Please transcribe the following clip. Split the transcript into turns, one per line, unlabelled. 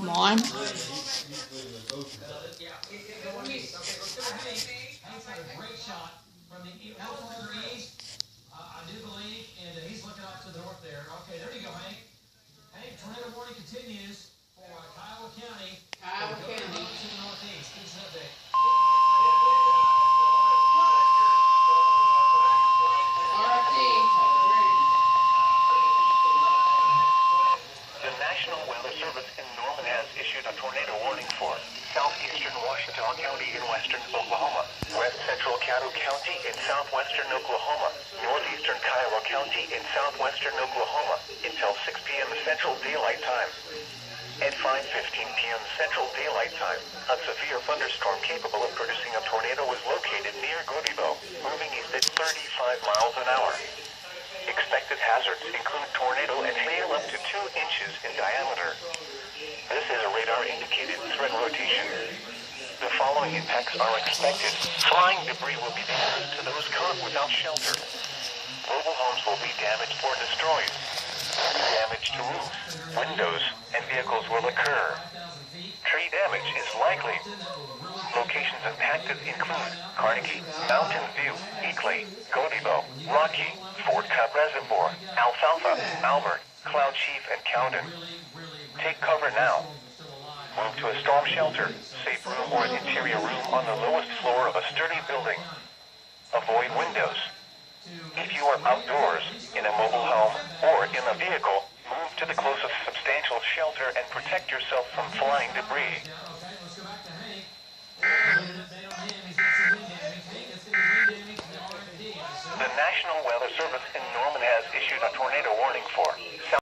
Come on.
I do believe, and he's looking off to the north there. Okay, there you go, Hank. Hank, tornado warning continues for Kiowa County.
Kiowa County.
To the northeast. Give us an update.
The National Weather Service in Norman has issued a tornado warning for southeastern Washita County in western Oklahoma, west central Caddo County in southwestern Oklahoma, northeastern Kiowa County in southwestern Oklahoma until 6 p.m. Central Daylight Time. At 5:15 p.m. Central Daylight Time, a severe thunderstorm capable of producing a tornado was located near Godibo, moving east at 35 miles an hour. Expected hazards include tornado and hail up to 2 inches in diameter. This is a radar-indicated threat rotation. The following impacts are expected. Flying debris will be dangerous to those caught without shelter. Mobile homes will be damaged or destroyed. Damage to roofs, windows, and vehicles will occur. Tree damage is likely. Locations impacted include Carnegie, Mountain View, Eakley, Godibo, Rocky, Fort Cobb Reservoir, Alfalfa, Albert, Cloud Chief, and Cowden. Take cover now. Move to a storm shelter, safe room, or an interior room on the lowest floor of a sturdy building. Avoid windows. If you are outdoors, in a mobile home, or in a vehicle, move to the closest substantial shelter and protect yourself from flying debris. The National Weather Service in Norman has issued a tornado warning for